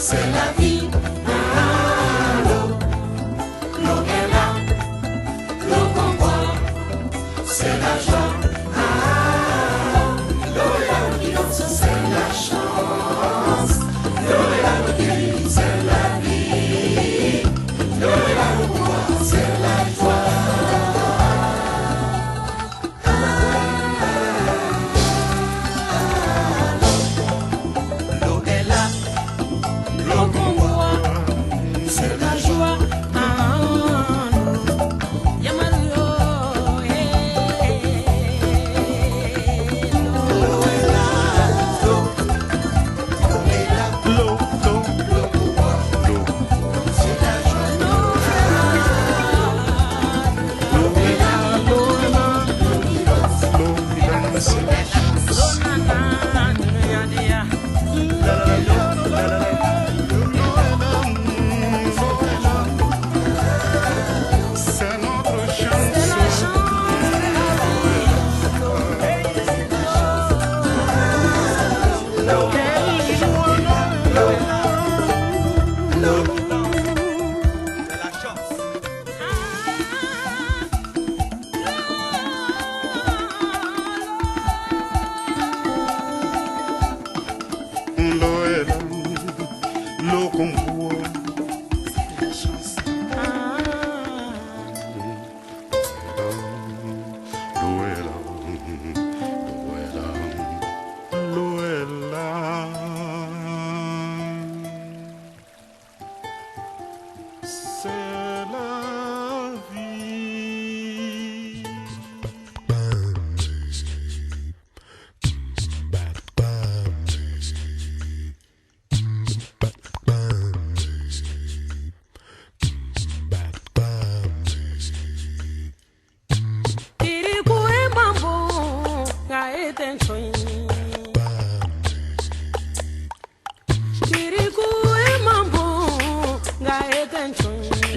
c'est la vie. Ah, l'eau est là, l'eau qu'on boit, c'est la joie. Ah, l'eau est là, l'eau qui danse, c'est la chance. L'eau est là, l'eau qui rit, c'est la vie. L'eau est là, l'eau qu'on boit, c'est la joie.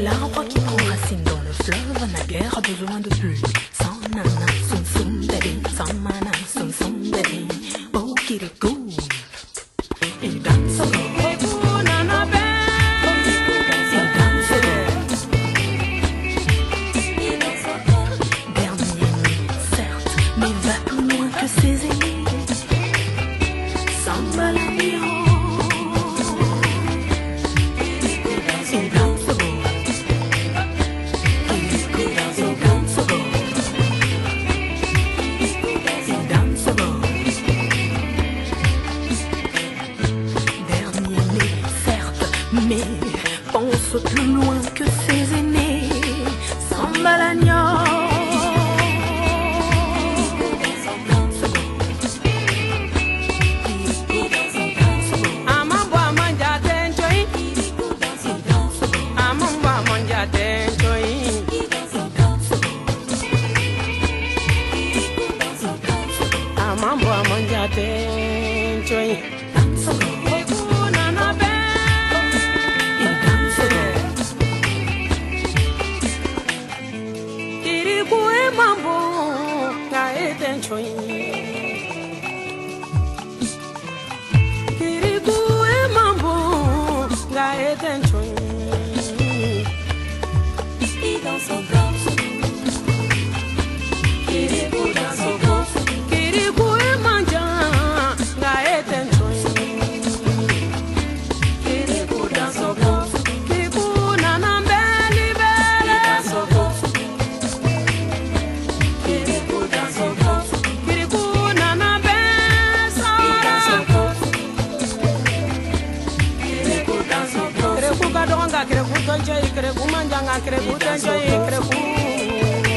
L'arbre qui prend racine dans le fleuve n'a guère besoin de pluie. Sans nana, soum soum baby, sans mana, soum soum baby. Oh kirikou, il danse au oh nana baby, il danse au dernier né, certes, mais va plus loin que ses aînés. Samba la miro. Mais pense plus loin que ses aînés. Samba l'agneau.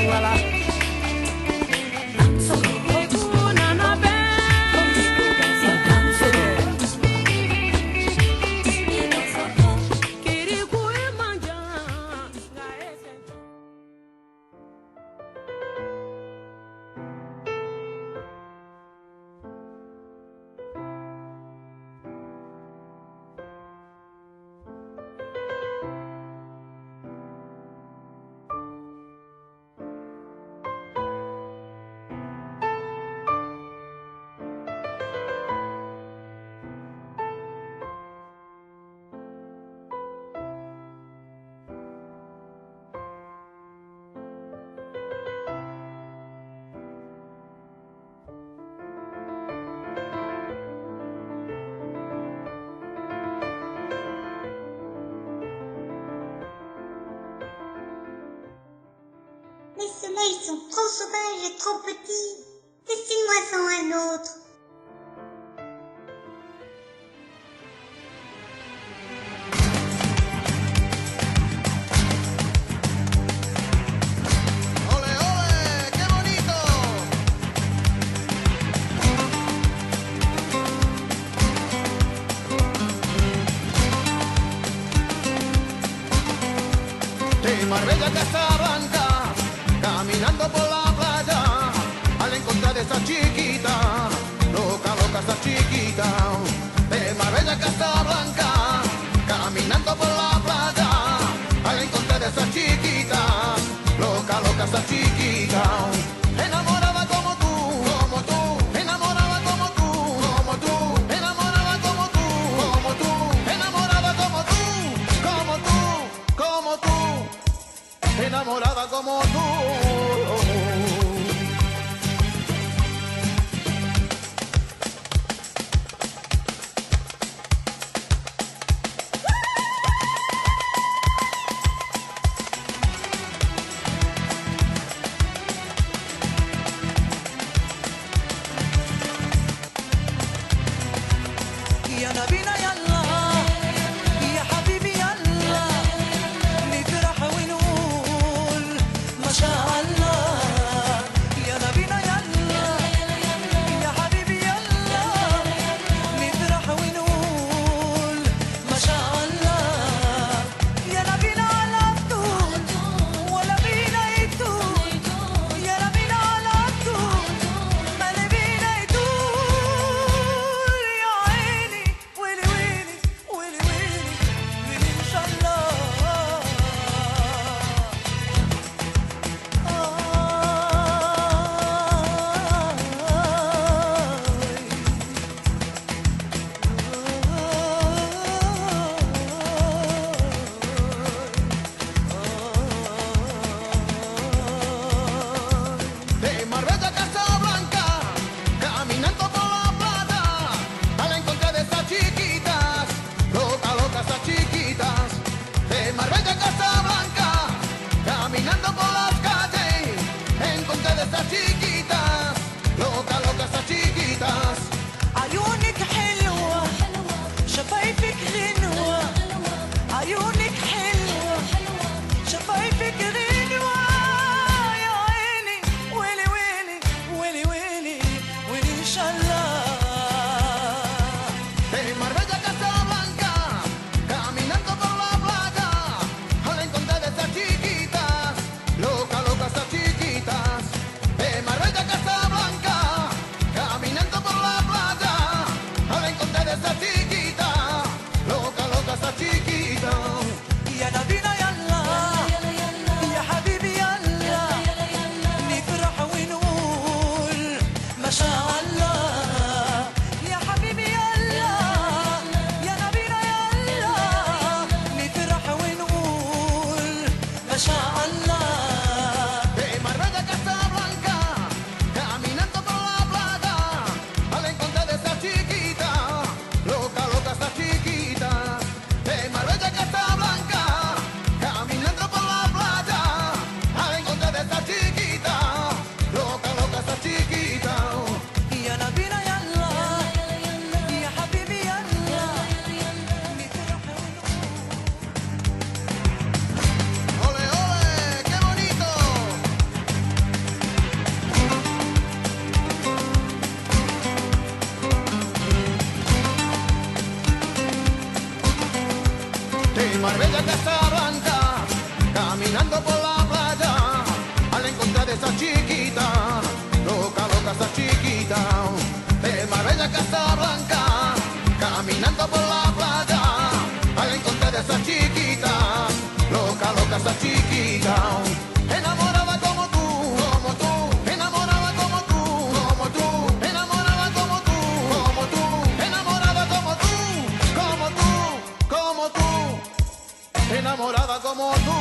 Voilà. sont trop sauvages et trop petits. Dessine-moi-en un autre. ¡Ole, ole! ¡Qué bonito! De Marbella a Casablanca, caminando por la playa, al encontrar esa chiquita, loca, loca esa chiquita. De Marbella a Casablanca, caminando por la playa, al encontrar esa chiquita, loca, loca esa chiquita. Enamorada como tú, enamorada como tú, enamorada como tú, enamorada como tú, como tú, enamorada como tú. يا نبينا يلا يا حبيبي يلا نفرح ونقول ما شاء الله يا نبينا يلا يا حبيبي يلا نفرح ونقول ما شاء الله يا نبينا على طول ولا بينا يطول يا نبينا على طول ما بينا يطول يا عيني ويلي ويلي ويلي ويلي ويلي ان شاء الله De Marbella a Casablanca, caminando por la playa, al encontrar de esas chiquitas, loca, loca esas chiquitas. De Marbella a Casablanca, caminando por las calles, encontré de esas chiquitas, loca, loca esas chiquitas. عيونك حلوة شفايفك غنوة عيونك حلوة شفايفك غنوة يا عيني ويلي ويلي ويلي ويلي ويلي إن شاء الله De Marbella a Casablanca, caminando por la playa, al encontrar de esas chiquitas, loca, loca esas chiquitas. De Marbella a Casablanca, caminando por la playa, al encontrar de esas chiquitas, loca, loca esas chiquitas. يا نبينا يلا يا حبيبي يلا نفرح ونقول ما شاء الله يا حبيبي يلا يا نبينا يلا نفرح ونقول ما شاء الله De Marbella a Casablanca, caminando por la playa, al encontrar de esas chiquitas, loca, loca esas chiquitas. De Marbella a Casablanca, caminando por la playa, al encontrar de esas chiquitas, loca, loca esas chiquitas. يا نبينا يلا يا حبيبي يلا نفرح ونقول ¡Ole, ole! ¡Qué bonito! De Marbella a Casablanca, caminando por la playa, al encontrar de esa chiquita, loca, loca esa chiquita. De Marbella a Casablanca, caminando por la playa, al encontrar de esa chiquita, loca, loca esa chiquita. Enamorada como tú, enamorada como tú, enamorada como tú, enamorada como tú, enamorada como tú.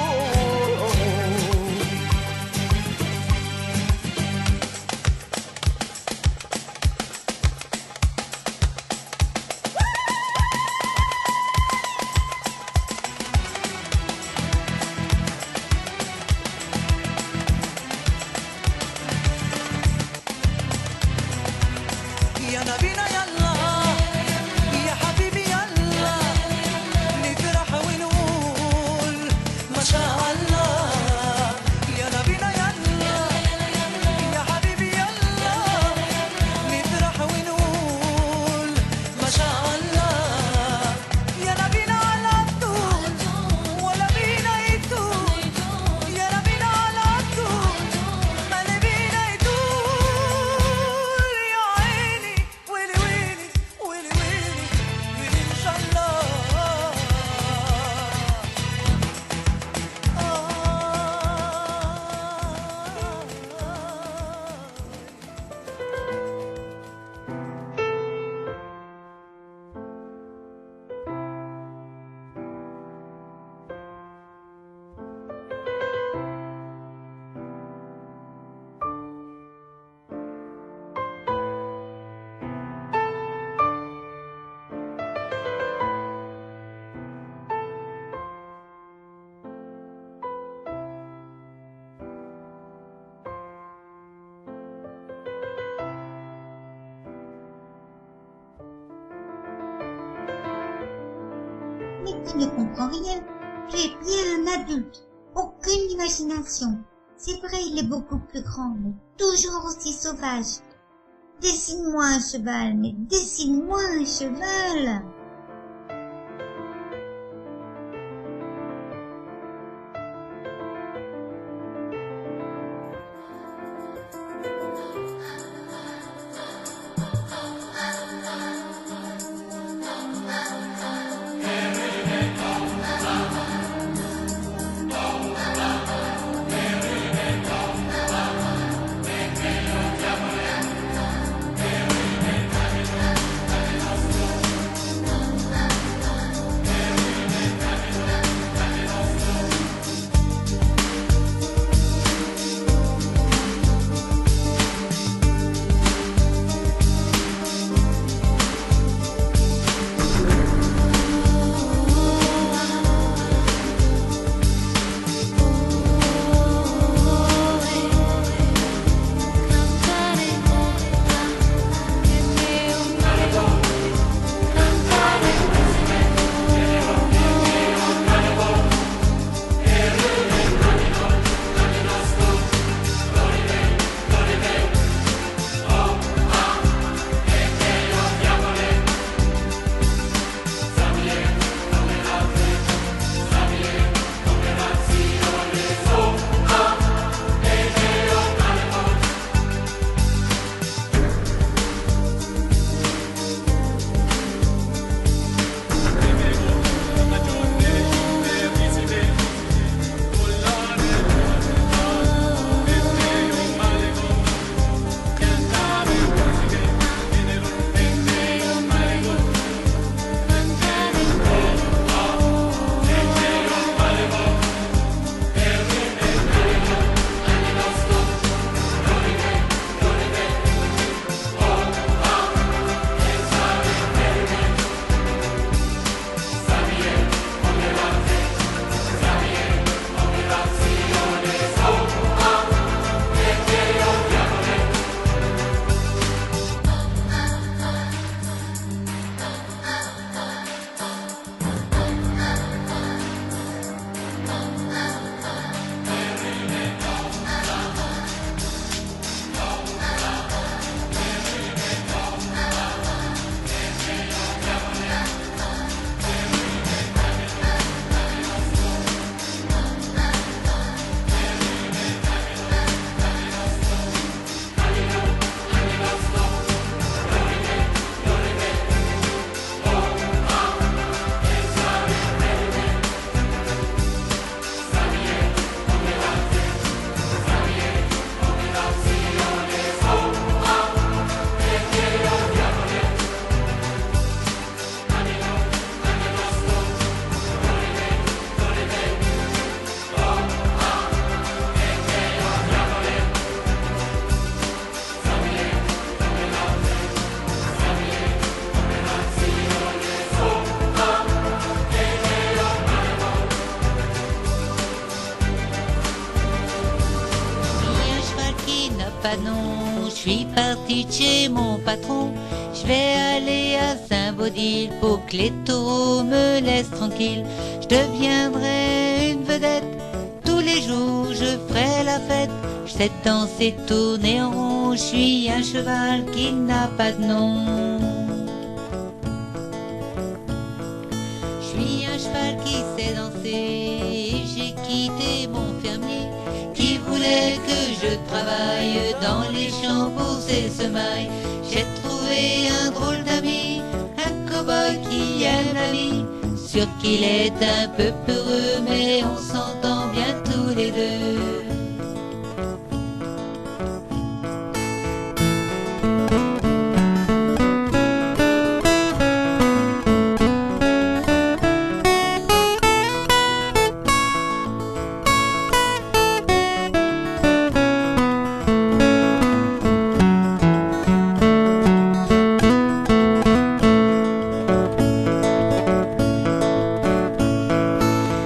mais qui ne comprend rien. Tu es bien un adulte. Aucune imagination. C'est vrai, il est beaucoup plus grand, mais toujours aussi sauvage. Dessine-moi un cheval, mais dessine-moi un cheval. pas non, je suis parti de chez mon patron. Je vais aller à Saint-Baudile pour que les taureaux me laissent tranquille. Je deviendrai une vedette, tous les jours je ferai la fête. Je sais danser, tourner en rond, je suis un cheval qui n'a pas de nom. Je suis un cheval qui sait danser, j'ai quitté mon fermier qui voulait que je travaille dans les champs pour ses semailles. J'ai trouvé un drôle d'ami, un cow-boy qui aime la vie, sûr qu'il est un peu peureux mais on s'entend bien tous les deux.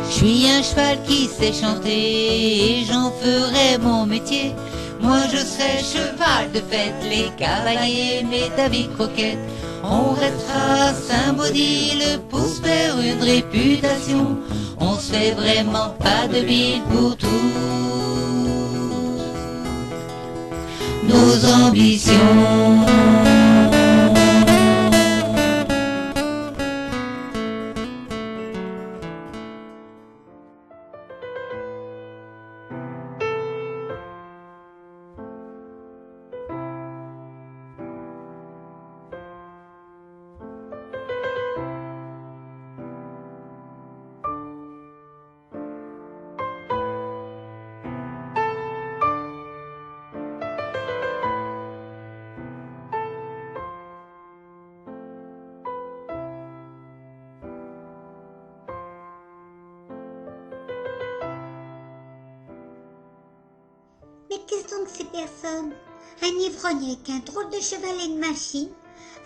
Je suis un cheval qui sait chanter et j'en ferai mon métier. Moi je serai cheval de fête, les cavaliers, mes David Croquette. On restera à Saint-Baudile pour se faire faire une réputation. On se fait vraiment pas de bile pour toutes nos ambitions. Mais qu'est-ce donc ces personnes? Un ivrogne avec un drôle de cheval et une machine,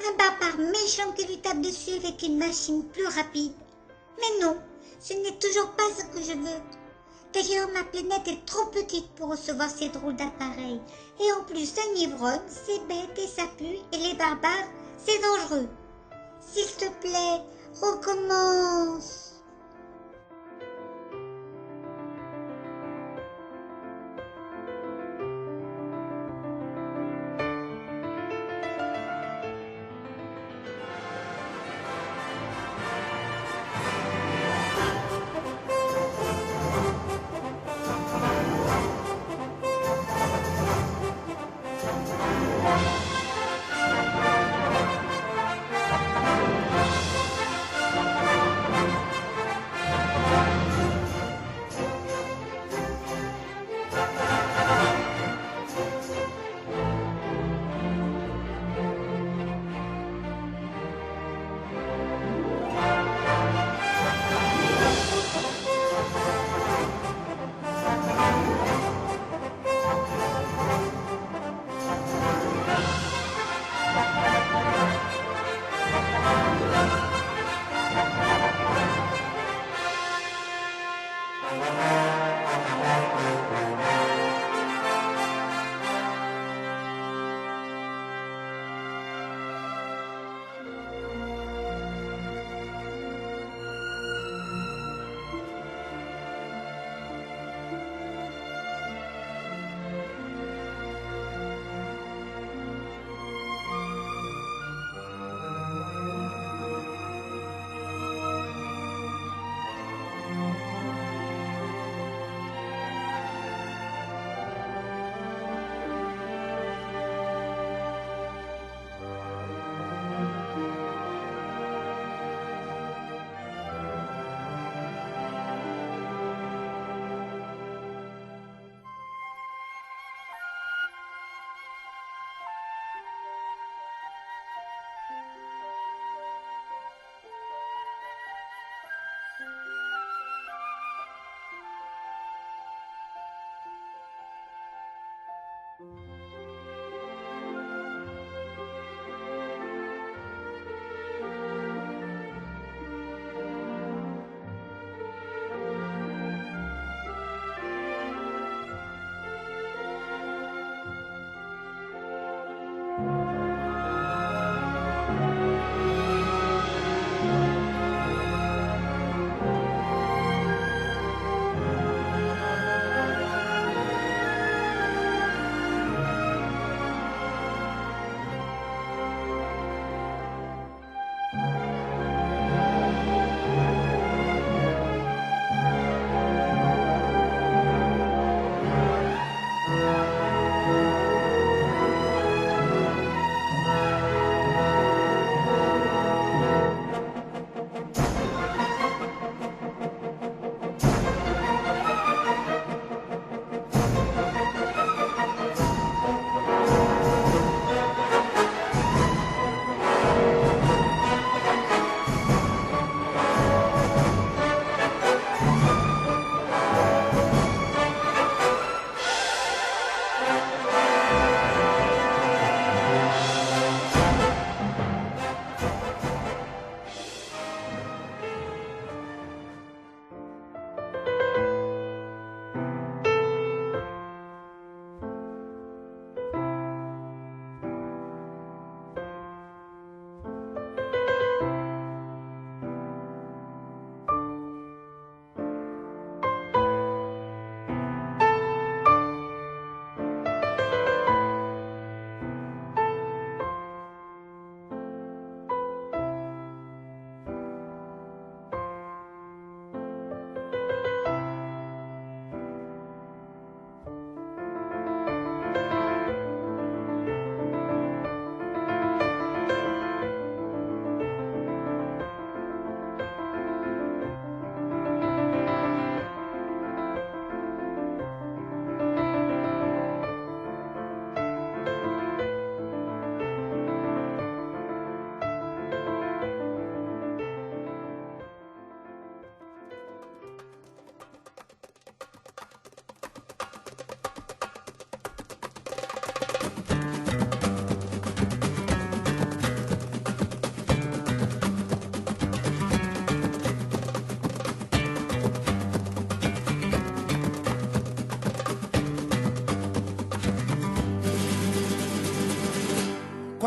un barbare méchant qui lui tape dessus avec une machine plus rapide. Mais non, ce n'est toujours pas ce que je veux. D'ailleurs, ma planète est trop petite pour recevoir ces drôles d'appareils. Et en plus, un ivrogne, c'est bête et ça pue, et les barbares, c'est dangereux. S'il te plaît, recommence.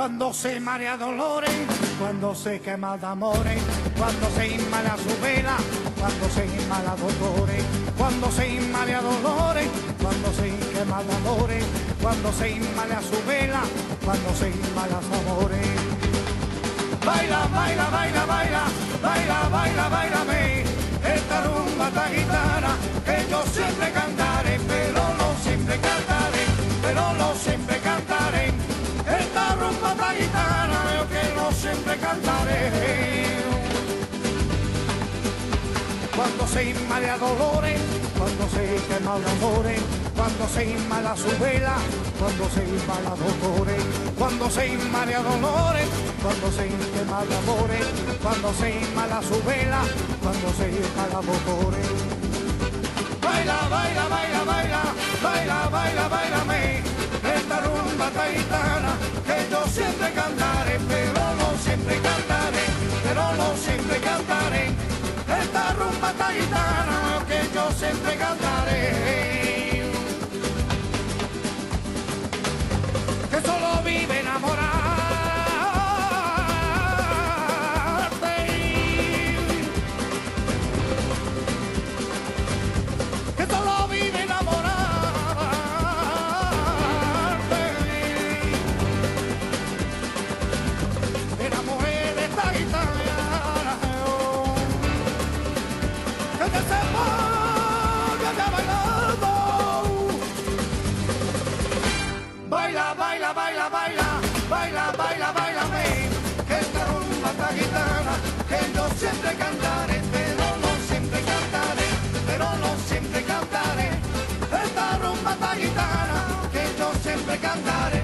Cuando se marea dolores, cuando se quema de amores, cuando se inmala su vela, cuando se inmala dolores, cuando se inmala dolores, cuando se quema de amores, cuando se inmala su vela, cuando se inmala su amores. Baila, baila, baila, baila, baila, baila, bailame, esta rumba, esta gitana, que yo siempre cantaré, pero no siempre cantaré, pero no siempre cantaré. Esta rumba, esta gitana, yo que no siempre cantaré. Cuando se inmala dolores, cuando se quema de amores, cuando se inmala su vela, cuando se inmala dolores, cuando se inmala dolores, cuando se quema de amores, cuando se inmala su vela, cuando se inmala dolores. Baila, baila, baila, baila, baila, baila, bailame, esta rumba taitana, que yo siempre cantaré, pero no siempre cantaré, pero no siempre cantaré. Esta rumba taitana, que yo siempre cantaré. Que solo vive enamorarte, que solo vive enamorarte, de la mujer de esta gitana, que se ponga ya bailando. Baila, baila, baila, baila, baila, baila, bailame, que esta rumba esta gitana, que yo siempre cantaré, pero no siempre cantaré, pero no siempre cantaré. Esta rumba esta gitana, que yo siempre cantaré.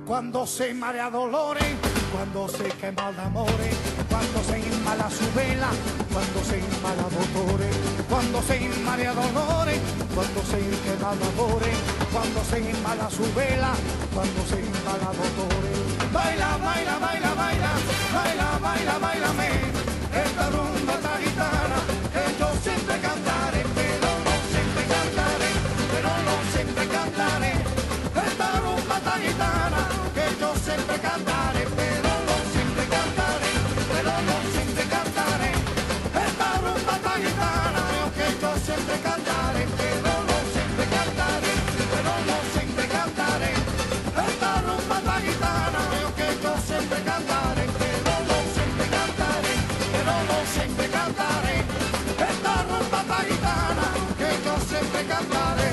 Cuando se marea dolores, cuando se quema de amores, cuando se inmala su vela, cuando se inmala dolores, cuando se inmala dolores, cuando se quema de amores, cuando se inmala su vela, cuando se inmala dolores. Baila, baila, baila, baila, baila, baila, bailame, esta rumba esta gitana, que yo siempre cantaré, pero no siempre cantaré, pero no siempre cantaré. Esta rumba esta gitana, que yo siempre cantaré, pero no siempre cantaré, pero no siempre cantaré. Esta rumba esta gitana, que yo siempre cantaré, pero no siempre cantaré, pero no siempre cantaré. Esta rumba esta gitana, que yo siempre cantaré, pero no siempre cantaré, pero no siempre cantaré. Esta rumba esta gitana, que yo siempre cantaré.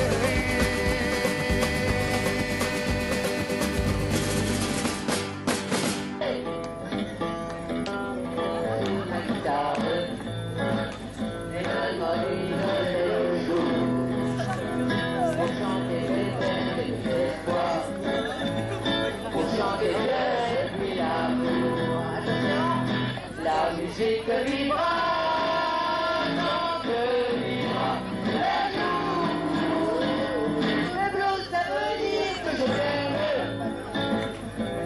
La musique vivra, chante vivra, le jour. Le blues, ça veut dire que je t'aime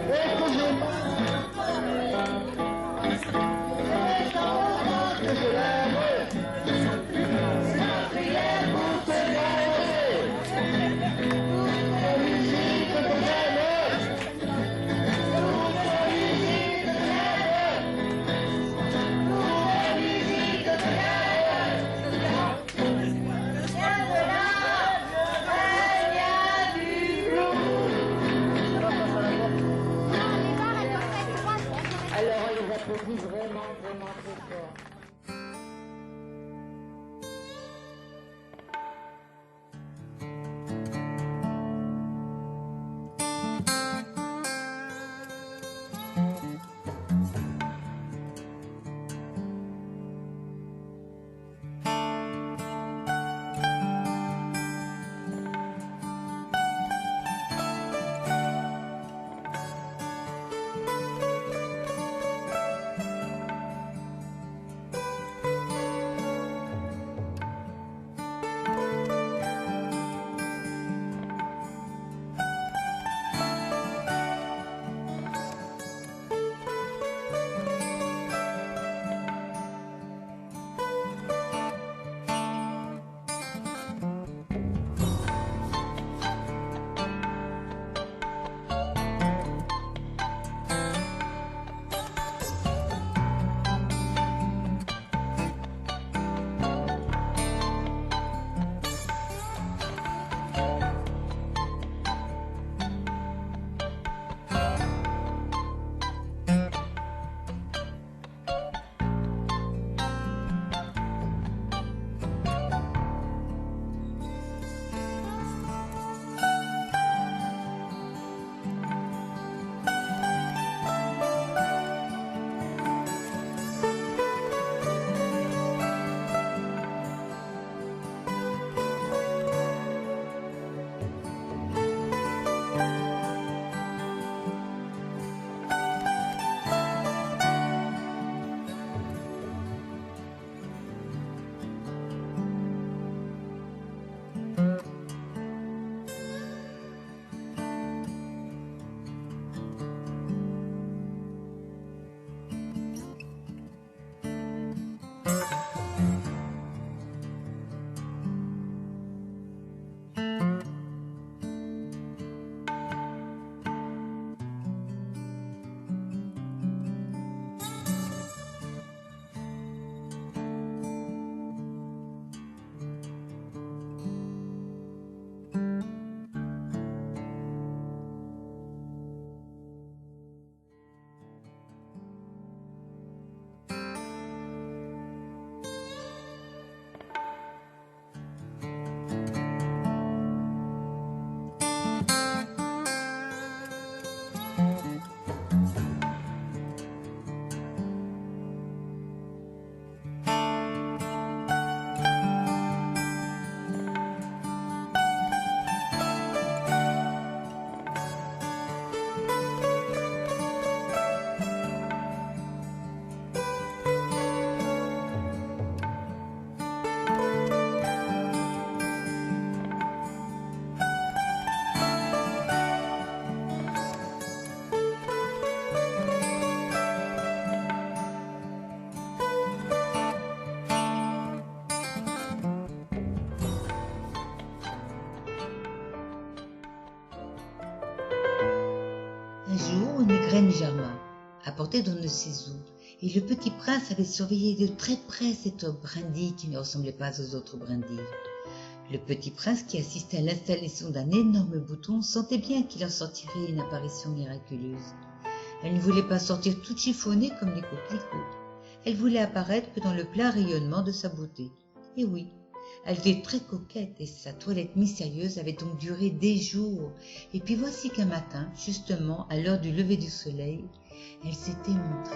et que je m'aime. C'est tant que je l'aime, c'est ma prière pour te l'aimer. La musique que j'aime, la musique que j'aime. Alors on les applaudit vraiment, vraiment très fort. graine germa, apportée d'on ne sait où, et le petit prince avait surveillé de très près cette brindille qui ne ressemblait pas aux autres brindilles. Le petit prince, qui assistait à l'installation d'un énorme bouton, sentait bien qu'il en sortirait une apparition miraculeuse. Elle ne voulait pas sortir toute chiffonnée comme les coquelicots. Elle voulait apparaître que dans le plein rayonnement de sa beauté. Et oui, elle était très coquette et sa toilette mystérieuse avait donc duré des jours. Et puis voici qu'un matin, justement à l'heure du lever du soleil, elle s'était montrée.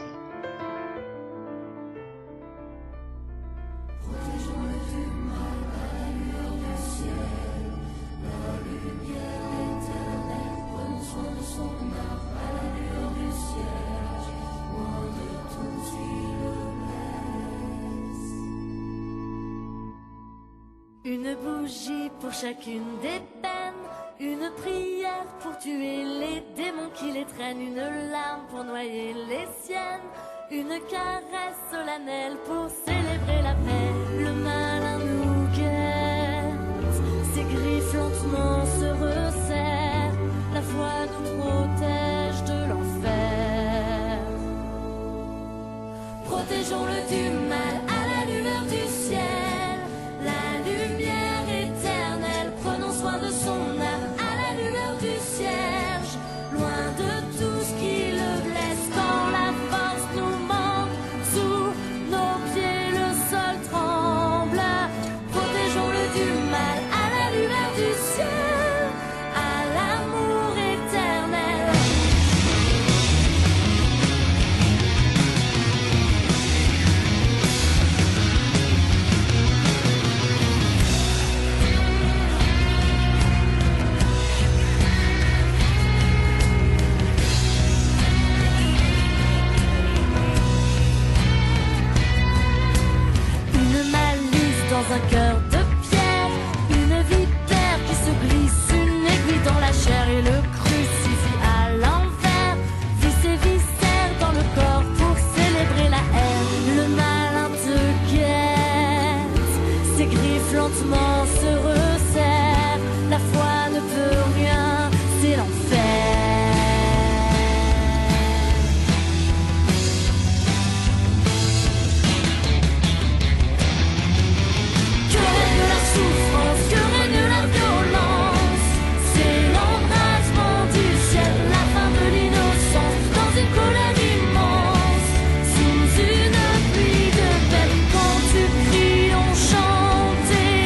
Une bougie pour chacune des peines, une prière pour tuer les démons qui les traînent, une larme pour noyer les siennes, une caresse solennelle pour célébrer la paix. Le malin nous guette, ses griffes lentement se resserrent, la foi nous protège de l'enfer. Protégeons-le du mal à la lueur du ciel, la lumière éternelle, prenons soin de son âme à la lueur du cierge, loin de tout ce qui le blesse quand la force nous manque, sous nos pieds le sol tremble. Protégeons-le du mal à la lueur du ciel, à l'amour éternel. Une malice dans un cœur de pierre, une vipère qui se glisse, une aiguille dans la chair et le crucifix à l'envers, vit ses viscères dans le corps pour célébrer la haine. Le malin te guette, ses griffes lentement se resserrent, la foi ne peut rien, c'est l'enfer. Que règne la souffrance, que règne la violence, c'est l'embrasement du ciel, la fin de l'innocence, dans une colère immense, sous une pluie de peine. Quand tu cries, on chante, et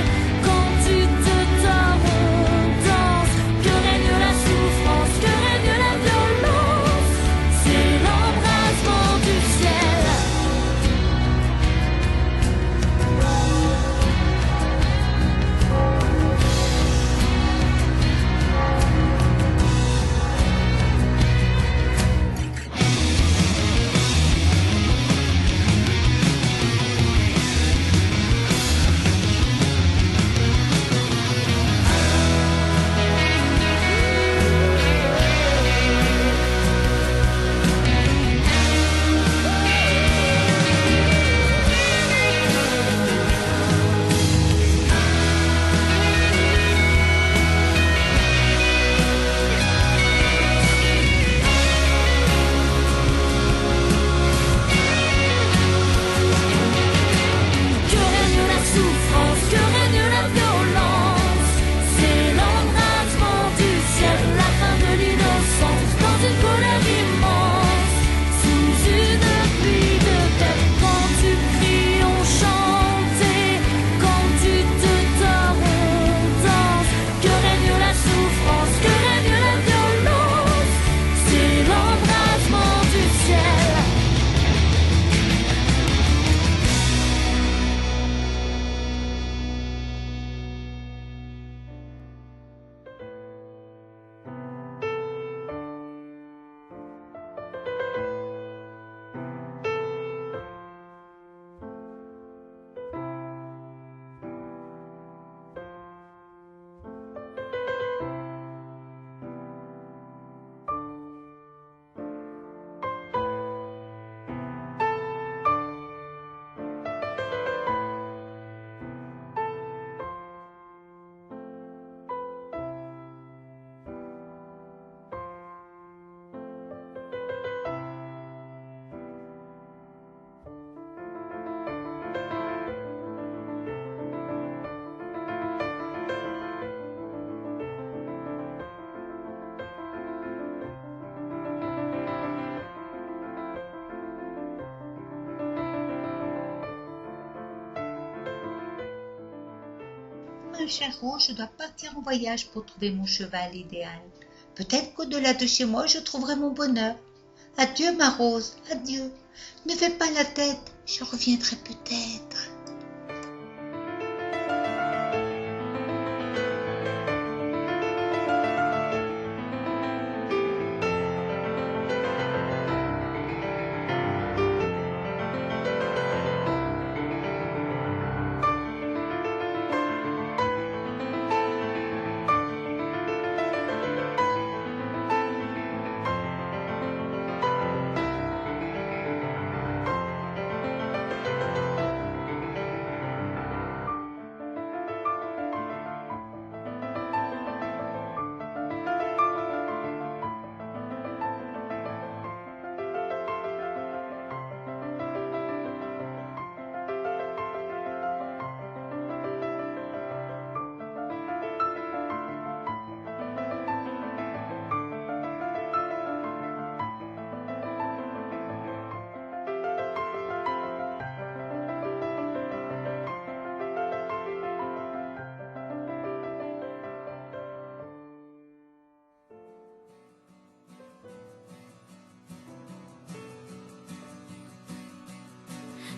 un charron, je dois partir en voyage pour trouver mon cheval idéal. Peut-être qu'au-delà de chez moi, je trouverai mon bonheur. Adieu, ma rose, adieu. Ne fais pas la tête, je reviendrai peut-être.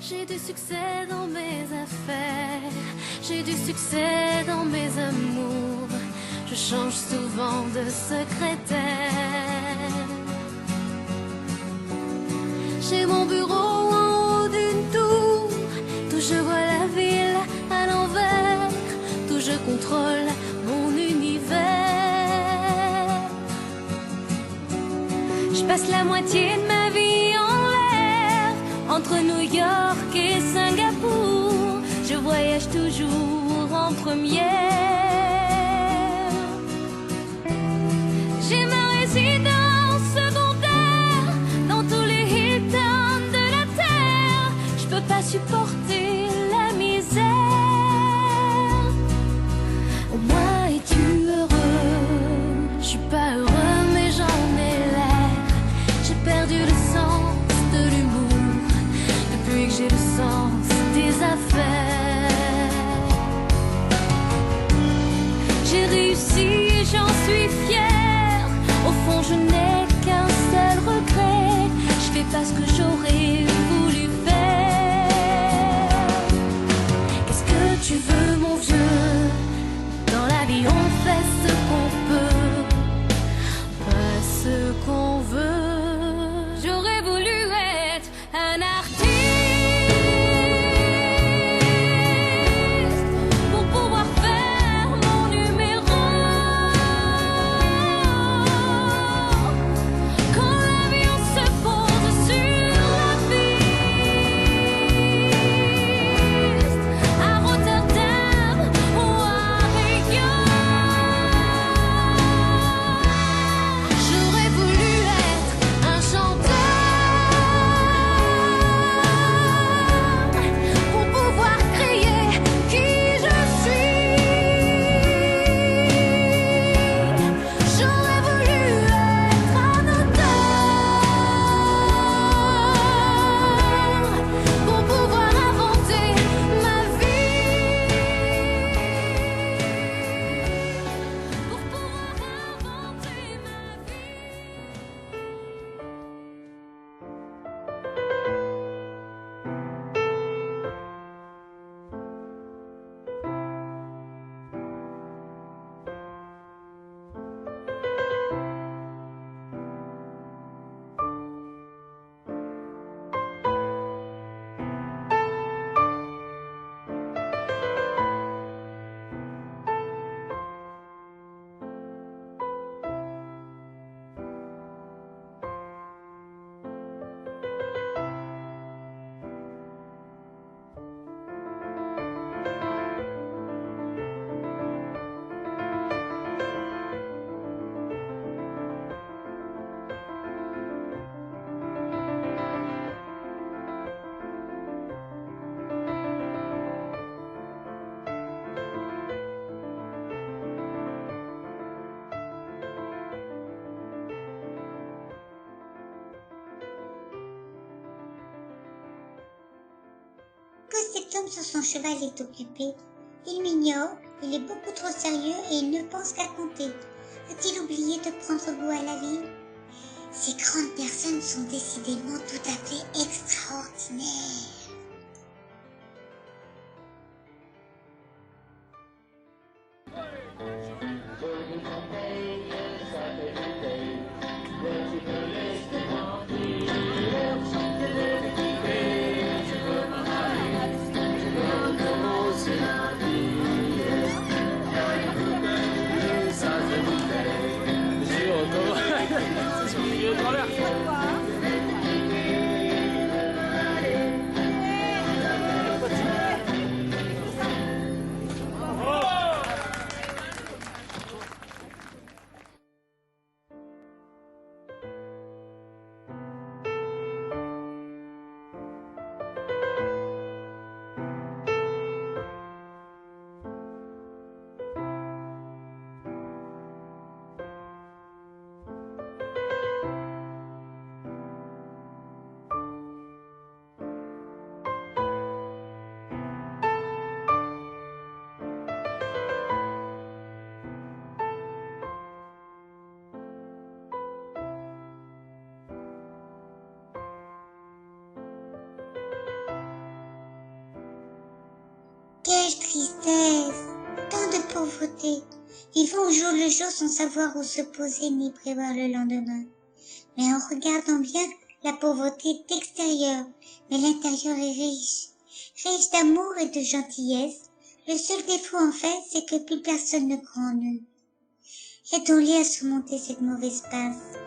J'ai du succès dans mes affaires, j'ai du succès dans mes amours. Je change souvent de secrétaire. J'ai mon bureau en haut d'une tour, d'où je vois la ville à l'envers, d'où je contrôle mon univers. Je passe la moitié de ma vie en l'air, entre New York et Singapour. Je voyage toujours en première. J'ai ma résidence secondaire dans tous les Hilton de la terre. Je peux pas supporter la misère. Au moins es-tu heureux? Je suis pas heureux mais j'en ai l'air. J'ai perdu le sens de l'humour depuis que j'ai le sens des affaires. J'ai réussi et j'en suis fière. Au fond je n'ai qu'un seul regret, je fais pas ce que j'aurais voulu faire. Qu'est-ce que tu veux mon vieux? Dans la vie on fait ce qu'on peut, pas ce qu'on veut. J'aurais voulu être un artiste pour pouvoir faire mon numéro. Quand l'avion se pose sur la piste, à Rotterdam ou à Rio. J'aurais voulu être un chanteur pour pouvoir crier qui je suis. J'aurais voulu être un auteur pour pouvoir inventer ma vie. Pour pouvoir inventer ma vie. Que cet homme sur son cheval est occupé. Il m'ignore, il est beaucoup trop sérieux et il ne pense qu'à compter. A-t-il oublié de prendre goût à la vie? Ces grandes personnes sont décidément tout à fait extraordinaires. Quelle tristesse! Tant de pauvreté! Vivons au jour le jour sans savoir où se poser ni prévoir le lendemain. Mais en regardant bien, la pauvreté est extérieure, mais l'intérieur est riche. Riche d'amour et de gentillesse. Le seul défaut en fait, c'est que plus personne ne croit en eux. Aidons-les à surmonter cette mauvaise passe.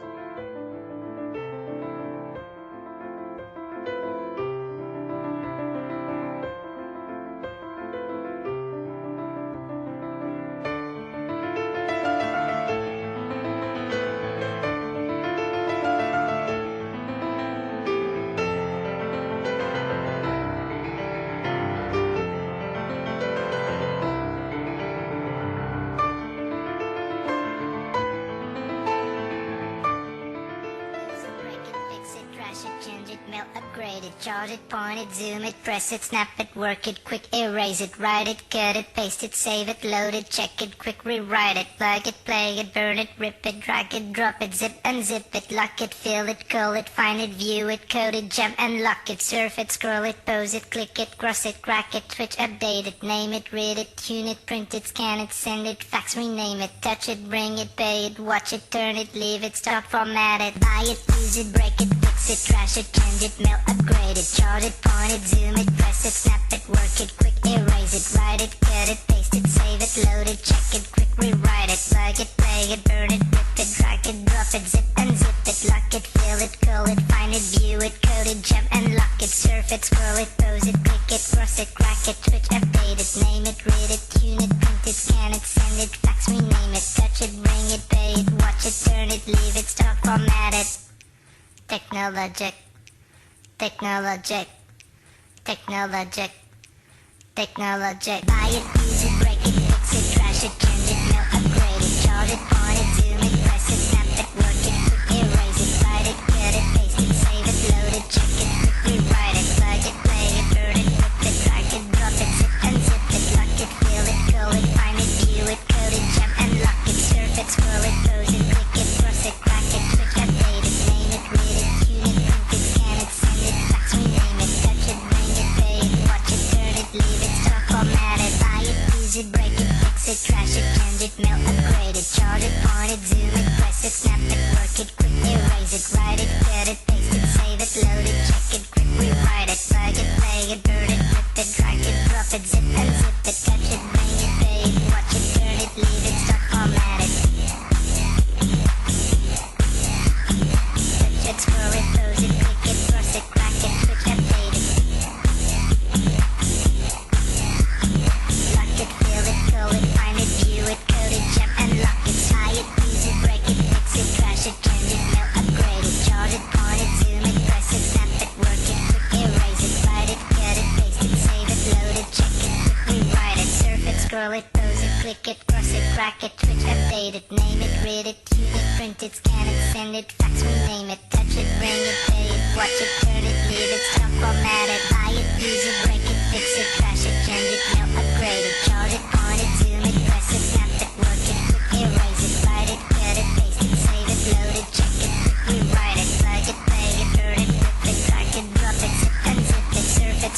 Chart it, point it, zoom it, press it, snap it, work it, quick erase it, write it, cut it, paste it, save it, load it, check it, quick rewrite it, plug it, play it, burn it, rip it, drag it, drop it, zip unzip it, lock it, fill it, call it, find it, view it, code it, jump and lock it, surf it, scroll it, pose it, click it, cross it, crack it, switch, update it, name it, read it, tune it, print it, scan it, send it, fax, rename it, touch it, bring it, pay it, watch it, turn it, leave it, stop, format it, buy it, use it, break it, fix it, trash it, change it, mail, upgrade it, chart it, point it, zoom it, press it, snap it, work it, quick erase it, write it, cut it, paste it, save it, load it, check it, quick rewrite it, plug it, play it, burn it, rip it, drag it, drop it, zip unzip it, lock it, fill it, call it, find it, view it, code it, jump and lock it, surf it, scroll it, pose it, click it, cross it, crack it, switch, update it, name it, read it, tune it, print it, scan it, send it, fax, rename it, touch it, bring it, pay it, watch it, turn it, leave it, stop, format it. Technologic, technologic, technologic, technologic. Buy it, use it, break it, fix it, trash it, change it, mail, upgrade it, chart it, point it, zoom it, press it, snap it, work it, quick erase it, write it, cut it, paste it, save it, load it, check it, quick rewrite it, plug it, play it, burn it, rip it, drag it, drop it, zip unzip it, lock it, fill it, call it, find it, view it, code it, jump and lock it, surf it, scroll it, pose it, click it, cross it, crack it, switch, update it, name it, read it, tune it, print it, scan it, send it, fax, rename it, touch it, bring it, pay it, watch it, turn it, leave it, stop, format it, buy it, use it, break it, fix it, trash it, change it, mail, upgrade it, chart it, point it, zoom it, press it, snap it, work it, quick erase it, write it, cut it, paste it, save it, load it, check it, quick rewrite it, plug it, play it, burn it, rip it, drag it, drop it, zip unzip it, touch it, bring it, pay it, watch it, turn it, leave it, stop, format it. Touch it, scroll it, pose it, click it, cross it, crack it, switch, update it. Lock it, fill it, call it, find it, view it, code it, jump and lock it, tie it, use it, break it, fix it, trash it, change it, mail, upgrade it, chart it, point it, zoom it, press it, snap it, work it, quick erase it, write it, cut it, paste it, save it, load it, check it, quick rewrite it, surf it, scroll it, pose it, click it, cross it, crack it, switch, update it, name it, read it, tune it, print it, scan it, send it, fax, rename it, touch it, bring it, pay it, watch it, turn it, leave it, stop, format it, buy it, use it, break it, fix it, trash it, change it, mail, upgrade it, chart it,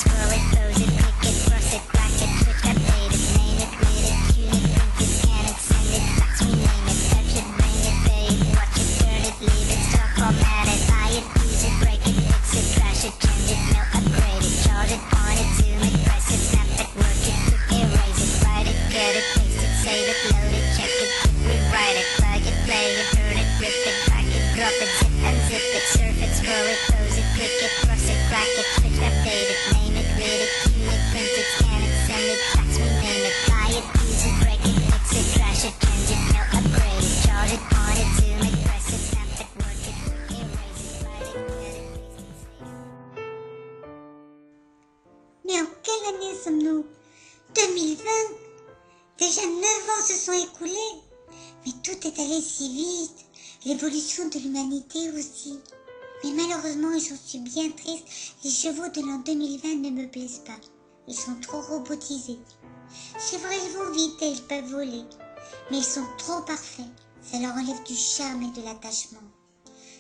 scroll it, close it, click it, cross it, crack it, switch, update it, name it, read it, tune it, print it, scan it, send it, fax, rename it, touch it, bring it, pay it, watch it, turn it, leave it, stock, format it, buy it, use it, break it, fix it, trash it, change it, mail, upgrade it, charge it, point it, zoom it, press it, snap it, work it, quick erase it, write it, cut it, paste it, save it, load it, check it, rewrite it, plug it, play it, burn it, rip it, drag it, drop it, zip unzip it, surf it, scroll it, close it, click it, cross it, crack it, switch, update it, name it, read it, tune it, print it, scan it, send it, fax, rename it, buy it, use it, break it, fix it, trash it, change it, mail, upgrade it, charge it, point it, zoom it, press it, snap it, work it, quick erase it, write it, cut it, paste it, save it. Mais en quelle année sommes-nous? 2020. Déjà 9 ans se sont écoulés. Mais tout est allé si vite. L'évolution de l'humanité aussi. Mais malheureusement, et j'en suis bien triste, les chevaux de l'an 2020 ne me plaisent pas. Ils sont trop robotisés. C'est vrai, ils vont vite et ils peuvent voler. Mais ils sont trop parfaits. Ça leur enlève du charme et de l'attachement.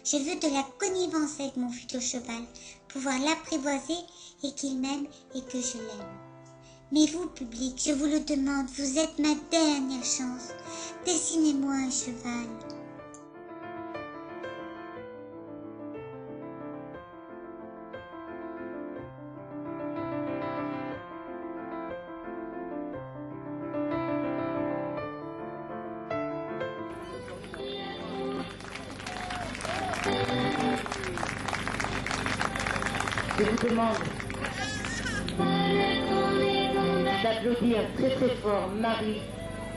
Je veux de la connivence avec mon futur cheval, pouvoir l'apprivoiser et qu'il m'aime et que je l'aime. Mais vous, public, je vous le demande, vous êtes ma dernière chance. Dessinez-moi un cheval. Je vous demande d'applaudir très très fort Marie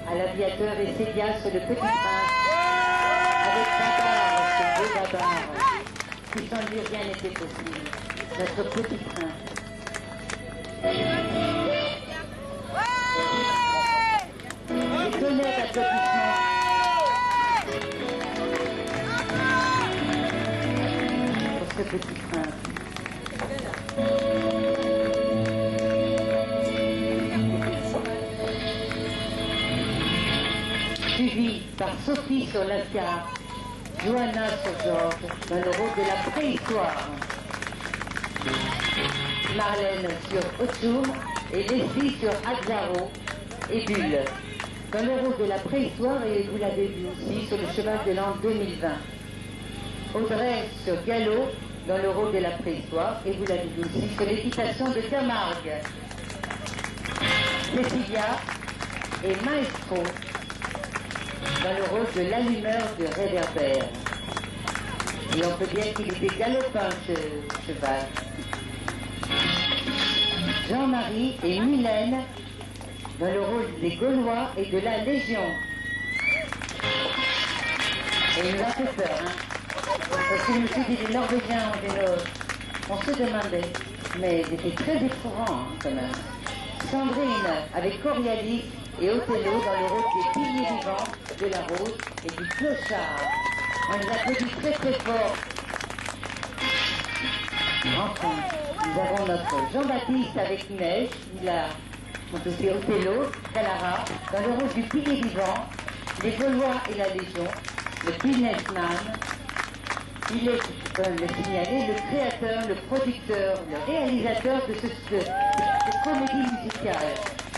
à l'aviateur et Célia sur le Petit Prince avec Babar, ce beau Babar qui sans lui rien n'était possible, notre Petit Prince. Des tonnerres d'applaudissements pour ce Petit Prince. Suivi par Sophie sur l'Ascar, Johanna sur Georges dans le rôle de la préhistoire, Marlène sur Otsoum et Leslie sur Azzaro et Bulle dans le rôle de la préhistoire, et vous l'avez vu aussi sur le cheval de l'an 2020. Audrey sur Gallo dans le rôle de la préhistoire, et vous l'avez vu aussi sur l'équitation de Camargue. Cécilia et Maestro dans le rôle de l'allumeur de réverbère. Et on peut dire qu'il était galopin, ce cheval. Jean-Marie et Mylène dans le rôle des Gaulois et de la Légion. Et il nous a fait peur, hein. Parce que je me suis dit, les Norvégiens, on se demandait, mais ils étaient très éprouvants, hein, quand même. Sandrine avec Coriolis et Othello dans le rôle des piliers vivants de la Rose et du clochard. On les applaudit très très fort. Enfin, nous avons notre Jean-Baptiste avec Neige, il a aussi Othello, Calara, dans le rôle du pilier vivant, les Gaulois et la Légion, le businessman. Il est, je peux le signaler, le créateur, le producteur, le réalisateur de cette comédie musicale.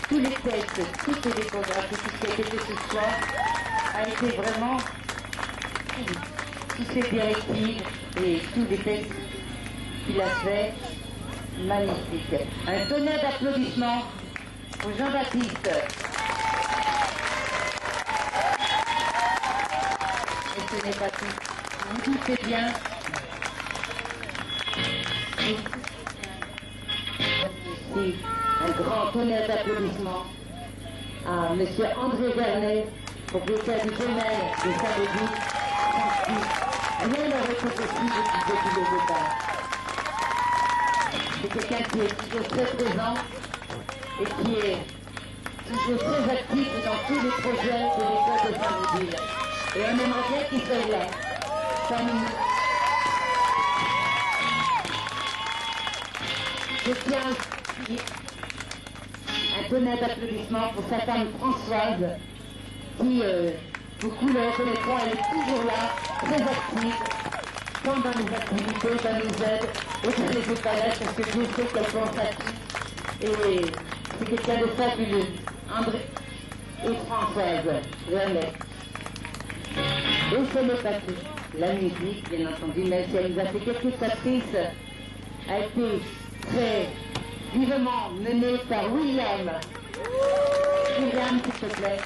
Tous les textes, toutes les photographies, tout ce qui a été fait ce soir a été vraiment, toutes ces directives et tous les textes qu'il a fait, magnifiques. Un tonnerre d'applaudissements pour Jean-Baptiste. Et ce n'est pas tout. Vous doutez bien. Ici, un grand tonnerre d'applaudissements à M. André Vernet, propriétaire du Grenelle de Saint-Denis, sans qui rien n'aurait été possible depuis le départ. C'est quelqu'un qui est toujours très présent et qui est toujours très actif dans tous les projets de l'école de Saint-Denis. Et on aimerait bien qu'il soit là. Je tiens aussi un tonnerre d'applaudissements pour sa femme Françoise, qui, beaucoup le reconnaîtront, elle est toujours là, très active, tant dans les activités, dans les aides, auprès des palais, parce que je sais qu'elle pense à tout. Et c'est quelqu'un de fabuleux. André et Françoise, jamais. Et ce n'est pas tout. La musique, bien entendu, même si elle nous a fait quelques caprices, a été très vivement menée par William. William, s'il te plaît.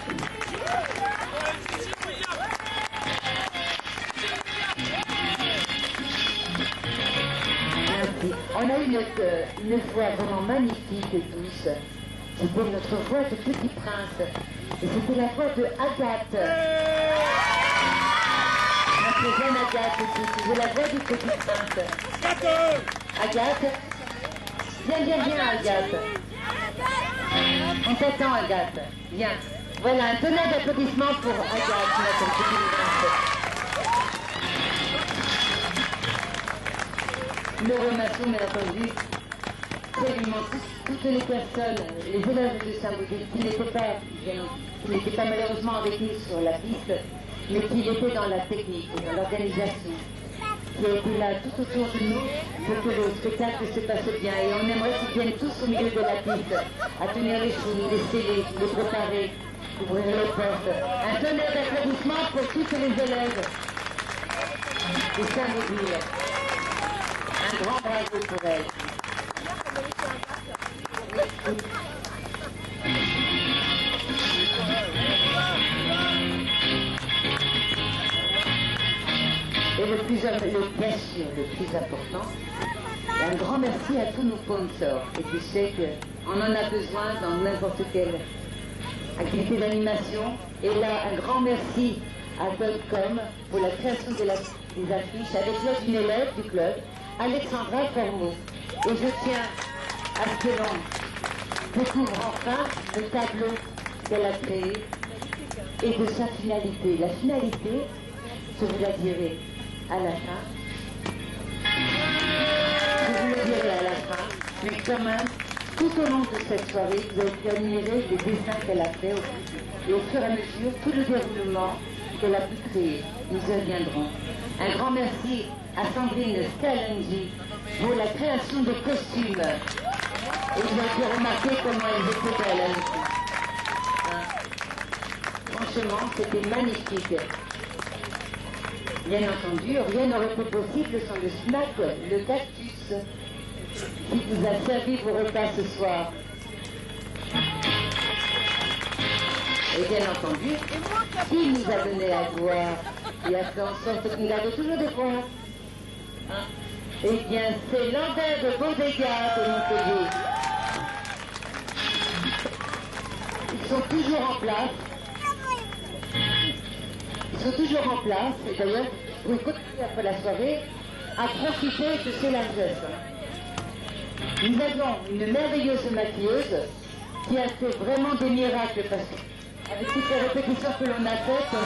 Merci. On a eu une voix vraiment magnifique et douce. C'était notre voix de Petit Prince. Et c'était la voix de Agathe. Notre jeune Agathe aussi. C'était la voix du Petit Prince. Agathe. Viens, Agathe. On t'attend, Agathe. Viens. Voilà, un tonnerre d'applaudissements pour Agathe, notre Petit Prince. Nous remercions, bien entendu, absolument toutes les personnes, les élèves de Saint-Baudet, qui n'étaient pas malheureusement avec nous sur la piste, mais qui étaient dans la technique, dans l'organisation, qui étaient là tout autour de nous pour que le spectacle se passe bien. Et on aimerait qu'ils viennent tous au milieu de la piste, à tenir les choules, les sceller, les préparer, ouvrir les portes. Un tonnerre d'applaudissements pour tous les élèves de Saint-Baudet. Un grand bravo pour elle. Et bien sûr, le plus important, un grand merci à tous nos sponsors. Et tu sais qu'on en a besoin dans n'importe quelle activité d'animation. Et là, un grand merci à Dotcom pour la création des affiches avec l'aide d'une élève du club, Alexandra Fermo. Et je tiens à ce que l'on découvre enfin le tableau qu'elle a créé et de sa finalité. La finalité, je vous la dirai à la fin. Je vous le dirai à la fin, mais quand même, tout au long de cette soirée, vous avez pu admirer les dessins qu'elle a fait et au fur et à mesure, tout le déroulement qu'elle a pu créer. Nous y reviendrons. Un grand merci à Sandrine Scalengi pour la création de costumes. Et vous avez pu remarquer comment elles étaient belles. Franchement, c'était magnifique. Bien entendu, rien n'aurait été possible sans le snack, le cactus, qui vous a servi vos repas ce soir. Et bien entendu, qui nous a donné à boire et a fait en sorte qu'on garde toujours des points. Eh bien, c'est l'Andin de Bodega de Montpellier. Ils sont toujours en place. Ils sont toujours en place, et d'ailleurs, vous pouvez continuer après la soirée à profiter de ces largesses. Nous avons une merveilleuse maquilleuse qui a fait vraiment des miracles, parce qu'avec toutes les répétitions que l'on a faites,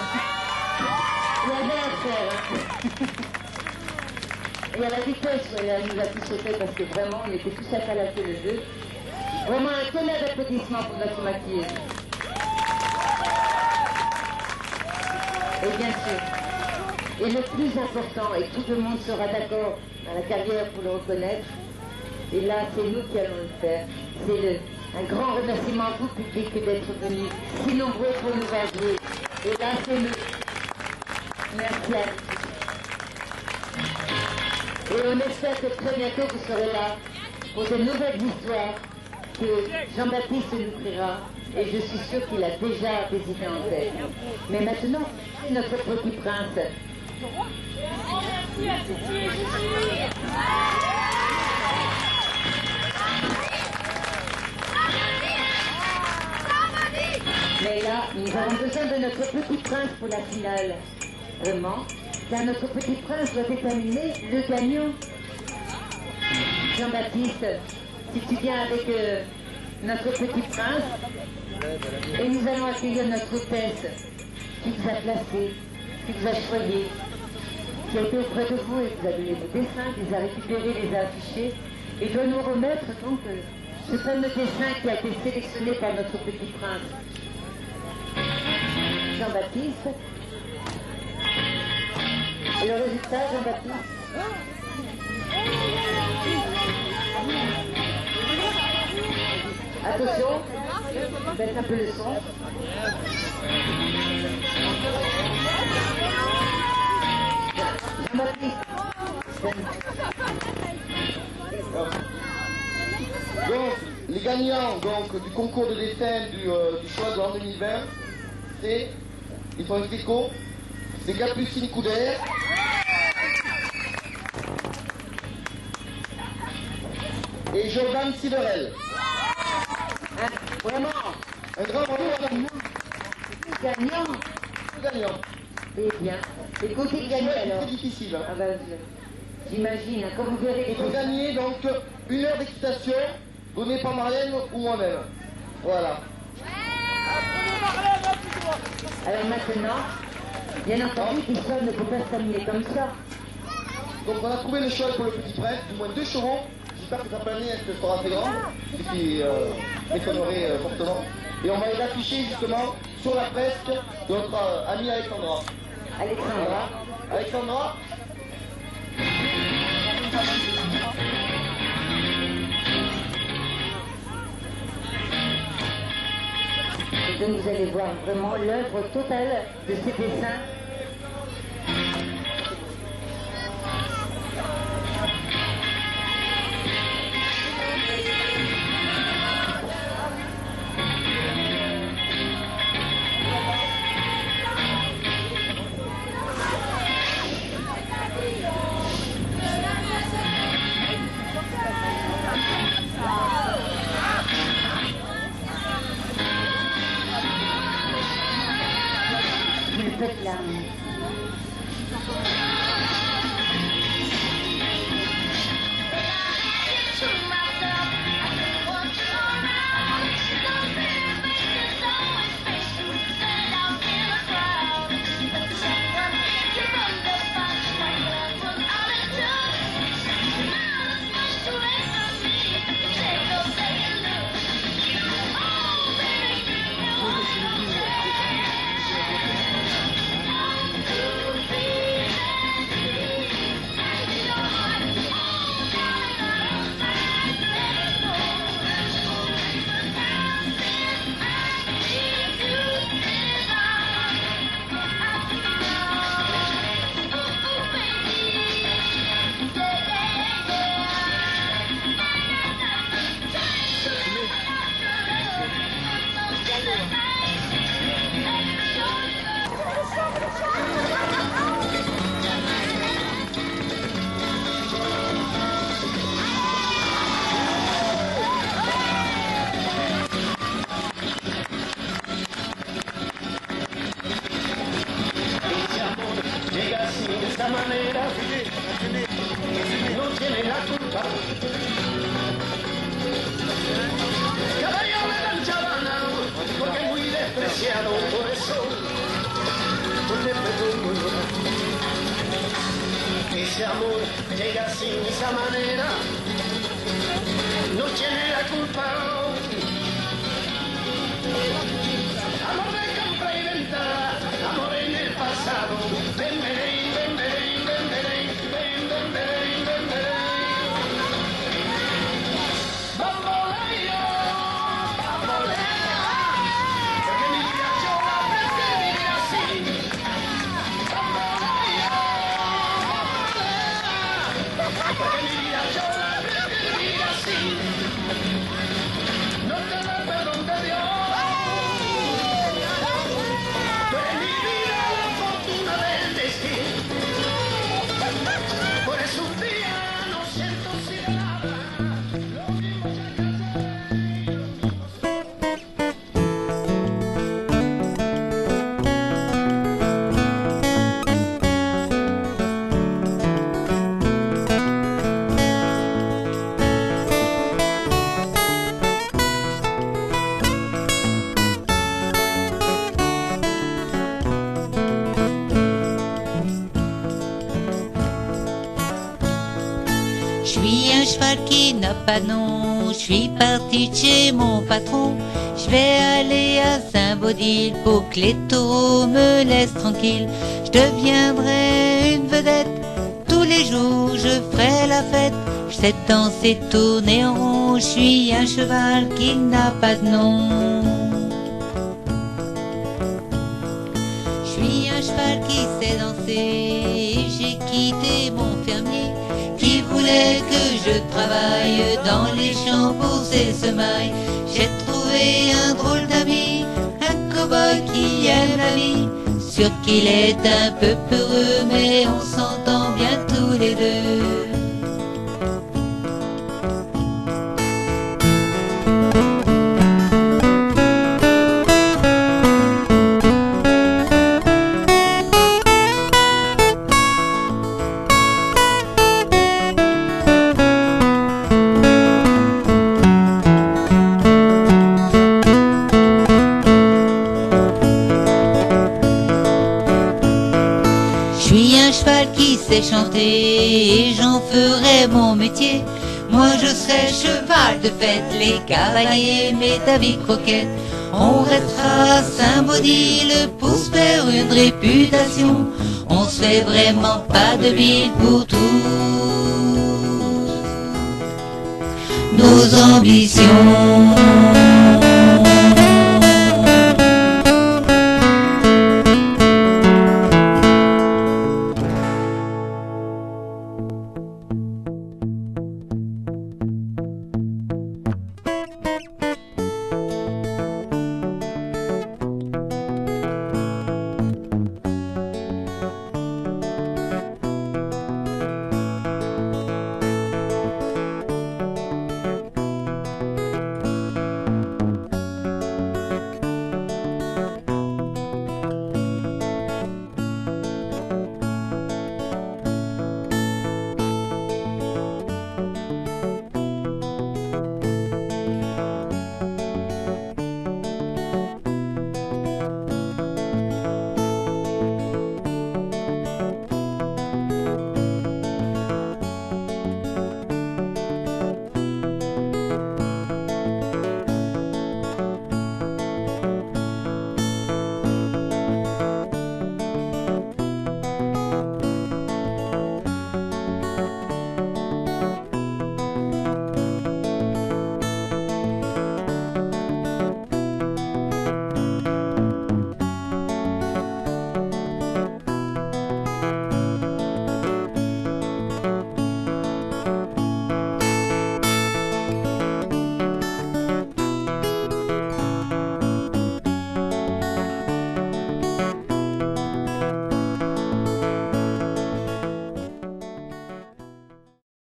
il y avait à faire. Et à la vitesse où elle nous a tous sauté, parce que vraiment, on était tous accalatés les deux. Vraiment un tonnerre d'applaudissements pour notre maquilleuse. Et bien sûr, et le plus important, et tout le monde sera d'accord dans la carrière pour le reconnaître, et là c'est nous qui allons le faire, c'est un grand remerciement à vous public d'être venus si nombreux pour nous voir jouer. Et là c'est nous. Merci à vous. Et on espère que très bientôt vous serez là pour de nouvelles histoires que Jean-Baptiste nous créera. Et je suis sûre qu'il a déjà des idées en tête. Mais maintenant, c'est notre Petit Prince. Mais là, nous avons besoin de notre Petit Prince pour la finale. Vraiment, car notre Petit Prince doit déterminer le gagnant. Jean-Baptiste, si tu viens avec notre Petit Prince, et nous allons accueillir notre hôtesse qui vous a placé, qui vous a choisi, qui a été auprès de vous et qui vous a donné vos dessins, qui vous a récupéré, les a affichés, et doit nous remettre donc ce fameux dessin qui a été sélectionné par notre Petit Prince. Jean-Baptiste. Et le résultat, Jean-Baptiste? Attention, baisse un peu le son. Donc, les gagnants du concours de dessin du choix de l'an 2020, c'est, ils font un tricot, c'est Capucine Couder, et Jordan Siverel. Vraiment, un grand bravo à la gagnant. Gagnant. Eh bien, écoutez le gagnant alors. C'est difficile. Hein. Ah bah, j'imagine, quand vous verrez... Il faut gagner donc 1 heure d'équitation donnée par Marlène ou moi-même. Voilà. Alors maintenant, bien entendu, l'histoire ne peut pas se terminer comme ça. Donc on a trouvé le cheval pour le petit prince, du moins 2 chevaux. J'espère que sa planète sera assez grande, ce qui m'étonnerait fortement. Et on va les afficher justement sur la fresque de notre amie Alexandra. Alexandra. Alexandra. Et donc vous allez voir vraiment l'œuvre totale de ces dessins. Faites là. Ese amor llega así de esa manera, no tiene la culpa. Amor de compra y venta, amor en el pasado. Ven, ven, ven, ven, ven, ven, ven, ven, ven, ven, ven. Bamboleo, bamboleo, porque mi vida yo la preferí así. Porque mi vida yo la preferí así. No te lo perdón de Dios. Tú eres mi vida, la fortuna del destino. Por eso un día no siento si de nada. Lo vi muchas Je suis un cheval qui n'a pas de nom, je suis parti de chez mon patron. Je vais aller à Saint-Baudile pour que les taureaux me laissent tranquille. Je deviendrai une vedette, tous les jours je ferai la fête, je sais danser, tourner en rond, je suis un cheval qui n'a pas de nom. Je suis un cheval qui sait danser, j'ai quitté mon fermier qui voulait que je travaille dans les champs pour ses semailles. J'ai trouvé un drôle d'ami, un cow-boy qui aime la vie, sûr qu'il est un peu peureux, mais on s'entend bien tous les deux. Chanter et j'en ferai mon métier. Moi je serai cheval de fête, les cavaliers mes David Croquette. On restera Saint-Maudit, le pouce vers une réputation. On se fait vraiment pas de bile pour tous nos ambitions.